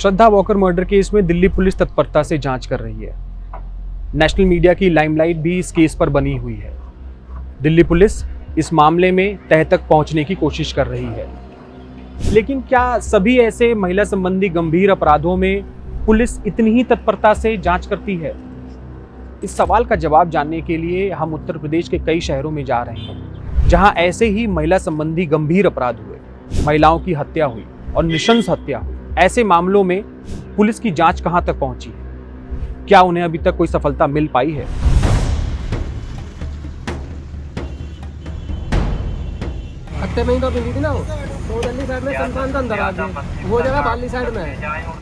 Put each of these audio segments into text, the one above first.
श्रद्धा walker murder case में Delhi police तत्परता से जांच कर रही है। नेशनल मीडिया की लाइमलाइट भी इस केस पर बनी हुई है। दिल्ली पुलिस इस मामले में तह तक पहुंचने की कोशिश कर रही है। लेकिन क्या सभी ऐसे महिला संबंधी गंभीर अपराधों में पुलिस इतनी ही तत्परता से जांच करती है? इस सवाल का जवाब जानने के लिए हम उत्तर प्रदेश के कई शहरों में जा रहे हैं, जहां ऐसे ही महिला संबंधी गंभीर अपराध हुए, महिलाओं की हत्या हुई और नृशंस हत्या हुई। ऐसे मामलों में पुलिस की जांच कहां तक पहुंची है? क्या उन्हें अभी तक कोई सफलता मिल पाई है? हत्या में ही तो मिली थी ना, वो दिल्ली साइड में संतान का अंदर आ गई, वो जगह बाली साइड में है।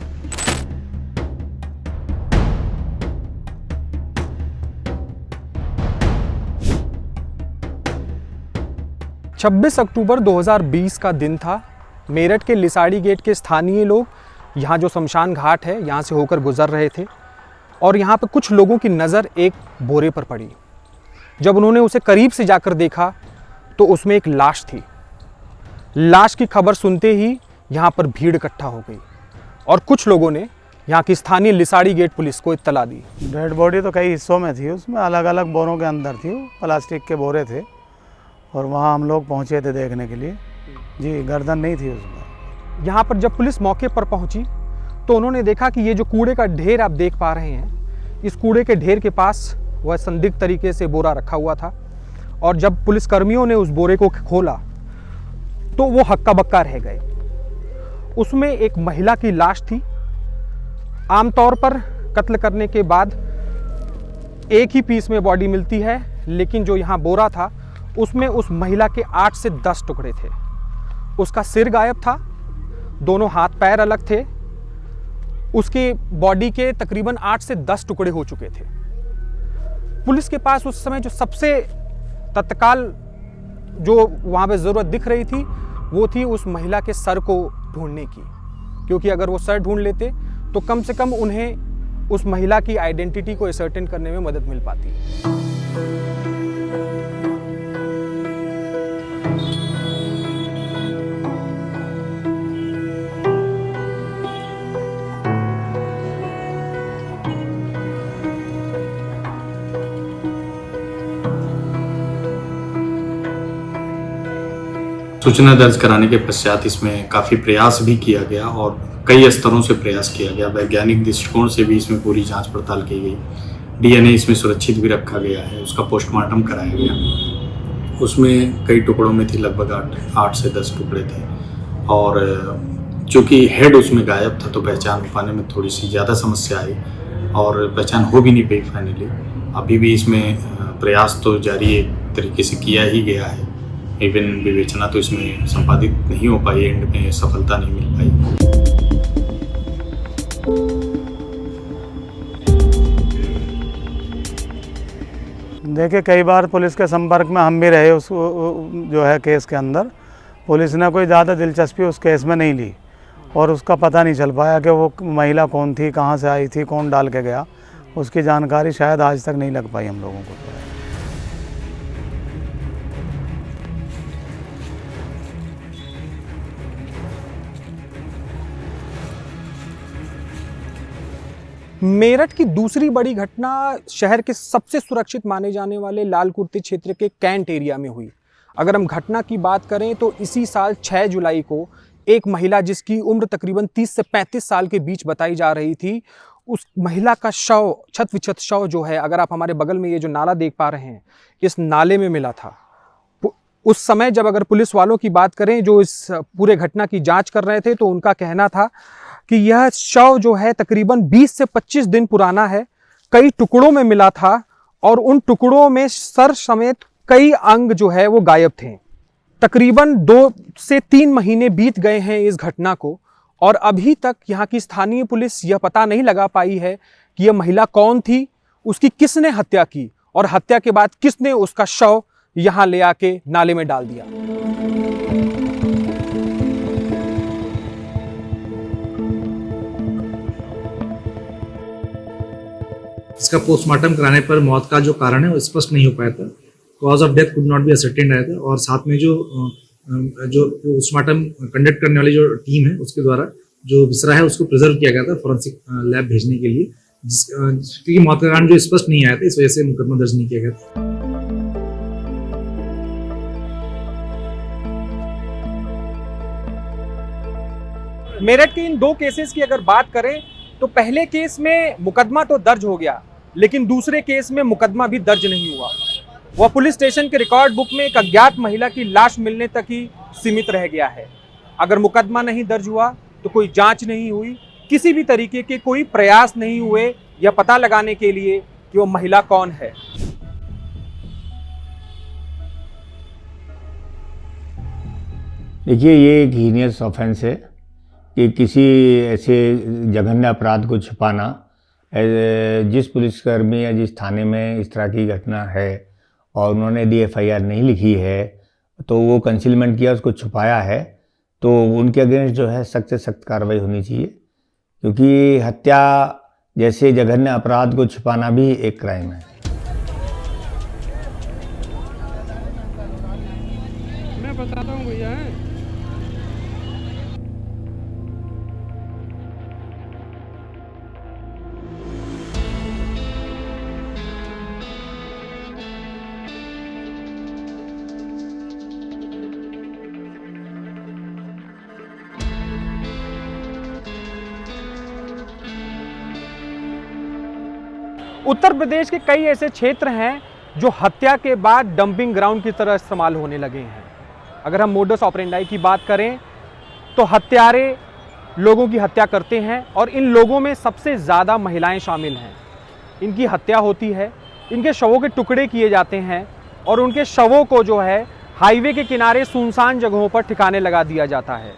26 अक्टूबर 2020 का दिन था। मेरठ के लिसाड़ी गेट के स्थानीय लोग यहाँ जो शमशान घाट है यहाँ से होकर गुजर रहे थे और यहाँ पर कुछ लोगों की नज़र एक बोरे पर पड़ी। जब उन्होंने उसे करीब से जाकर देखा तो उसमें एक लाश थी। लाश की खबर सुनते ही यहाँ पर भीड़ इकट्ठा हो गई और कुछ लोगों ने यहाँ की स्थानीय लिसाड़ी गेट पुलिस को इत्तला दी। डेड बॉडी तो कई हिस्सों में थी, उसमें अलग अलग बोरों के अंदर थी, प्लास्टिक के बोरे थे और वहाँ हम लोग पहुँचे थे देखने के लिए। जी, गर्दन नहीं थी उसमें। यहाँ पर जब पुलिस मौके पर पहुंची तो उन्होंने देखा कि ये जो कूड़े का ढेर आप देख पा रहे हैं, इस कूड़े के ढेर के पास वह संदिग्ध तरीके से बोरा रखा हुआ था और जब पुलिसकर्मियों ने उस बोरे को खोला तो वो हक्का बक्का रह गए। उसमें एक महिला की लाश थी। आमतौर पर कत्ल करने के बाद एक ही पीस में बॉडी मिलती है, लेकिन जो यहाँ बोरा था उसमें उस महिला के 8 से 10 टुकड़े थे। उसका सिर गायब था, दोनों हाथ पैर अलग थे। उसकी बॉडी के तकरीबन 8 से 10 टुकड़े हो चुके थे। पुलिस के पास उस समय जो सबसे तत्काल जो वहाँ पे ज़रूरत दिख रही थी वो थी उस महिला के सर को ढूंढने की, क्योंकि अगर वो सर ढूंढ लेते तो कम से कम उन्हें उस महिला की आइडेंटिटी को असर्टेन करने में मदद मिल पाती। सूचना दर्ज कराने के पश्चात इसमें काफ़ी प्रयास भी किया गया और कई स्तरों से प्रयास किया गया। वैज्ञानिक दृष्टिकोण से भी इसमें पूरी जांच पड़ताल की गई। डीएनए इसमें सुरक्षित भी रखा गया है, उसका पोस्टमार्टम कराया गया। उसमें कई टुकड़ों में थी, लगभग 8 से 10 टुकड़े थे और चूँकि हेड उसमें गायब था तो पहचान हो पाने में थोड़ी सी ज़्यादा समस्या आई और पहचान हो भी नहीं पाई फाइनली। अभी भी इसमें प्रयास तो जारी एक तरीके से किया ही गया है। इवन विवेचना तो इसमें संपादित नहीं हो पाई, एंड में सफलता नहीं मिल पाई। देखिए, कई बार पुलिस के संपर्क में हम भी रहे उस जो है केस के अंदर। पुलिस ने कोई ज़्यादा दिलचस्पी उस केस में नहीं ली और उसका पता नहीं चल पाया कि वो महिला कौन थी, कहाँ से आई थी, कौन डाल के गया। उसकी जानकारी शायद आज तक नहीं लग पाई हम लोगों को। मेरठ की दूसरी बड़ी घटना शहर के सबसे सुरक्षित माने जाने वाले लाल कुर्ती क्षेत्र के कैंट एरिया में हुई। अगर हम घटना की बात करें तो इसी साल 6 जुलाई को एक महिला जिसकी उम्र तकरीबन 30 से 35 साल के बीच बताई जा रही थी, उस महिला का शव, छत विक्षत शव जो है, अगर आप हमारे बगल में ये जो नाला देख पा रहे हैं, इस नाले में मिला था। उस समय जब अगर पुलिस वालों की बात करें जो इस पूरे घटना की जाँच कर रहे थे तो उनका कहना था कि यह शव जो है तकरीबन 20 से 25 दिन पुराना है, कई टुकड़ों में मिला था और उन टुकड़ों में सर समेत कई अंग जो है वो गायब थे। तकरीबन 2 से 3 महीने बीत गए हैं इस घटना को और अभी तक यहाँ की स्थानीय पुलिस यह पता नहीं लगा पाई है कि यह महिला कौन थी, उसकी किसने हत्या की और हत्या के बाद किसने उसका शव यहाँ ले आके नाले में डाल दिया। इसका पोस्टमार्टम कराने पर मौत का जो कारण है वो स्पष्ट नहीं हो पाया था। Cause of death could not be ascertained आया था और साथ में जो पोस्टमार्टम कंडक्ट करने वाली जो टीम है उसके द्वारा जो विसरा है उसको प्रिजर्व किया गया था फॉरेंसिक लैब भेजने के लिए, क्योंकि मौत का कारण जो स्पष्ट नहीं आया था, इस वजह से मुकदमा दर्ज नहीं किया गया था। मेरठ के इन 2 केसेस की अगर बात करें तो पहले केस में मुकदमा तो दर्ज हो गया, लेकिन दूसरे केस में मुकदमा भी दर्ज नहीं हुआ। वह पुलिस स्टेशन के रिकॉर्ड बुक में एक अज्ञात महिला की लाश मिलने तक ही सीमित रह गया है। अगर मुकदमा नहीं दर्ज हुआ तो कोई जांच नहीं हुई, किसी भी तरीके के कोई प्रयास नहीं हुए यह पता लगाने के लिए कि वो महिला कौन है। देखिए, ये एक हीनियस ऑफेंस है कि किसी ऐसे जघन्य अपराध को छुपाना। जिस पुलिसकर्मी या जिस थाने में इस तरह की घटना है और उन्होंने यदि एफआईआर नहीं लिखी है तो वो कंसीलमेंट किया, उसको छुपाया है, तो उनके अगेंस्ट जो है सख्त से सख्त कार्रवाई होनी चाहिए, क्योंकि हत्या जैसे जघन्य अपराध को छुपाना भी एक क्राइम है। मैं बताता हूँ भैया। उत्तर प्रदेश के कई ऐसे क्षेत्र हैं जो हत्या के बाद डंपिंग ग्राउंड की तरह इस्तेमाल होने लगे हैं। अगर हम मोडस ऑपरेंडाई की बात करें तो हत्यारे लोगों की हत्या करते हैं और इन लोगों में सबसे ज़्यादा महिलाएं शामिल हैं। इनकी हत्या होती है, इनके शवों के टुकड़े किए जाते हैं और उनके शवों को जो है हाईवे के किनारे सुनसान जगहों पर ठिकाने लगा दिया जाता है।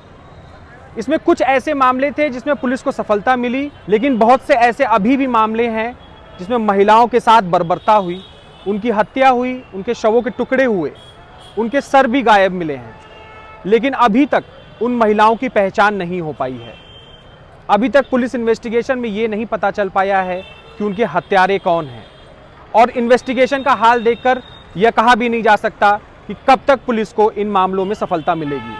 इसमें कुछ ऐसे मामले थे जिसमें पुलिस को सफलता मिली, लेकिन बहुत से ऐसे अभी भी मामले हैं जिसमें महिलाओं के साथ बर्बरता हुई, उनकी हत्या हुई, उनके शवों के टुकड़े हुए, उनके सर भी गायब मिले हैं, लेकिन अभी तक उन महिलाओं की पहचान नहीं हो पाई है। अभी तक पुलिस इन्वेस्टिगेशन में ये नहीं पता चल पाया है कि उनके हत्यारे कौन हैं, और इन्वेस्टिगेशन का हाल देखकर यह कहा भी नहीं जा सकता कि कब तक पुलिस को इन मामलों में सफलता मिलेगी।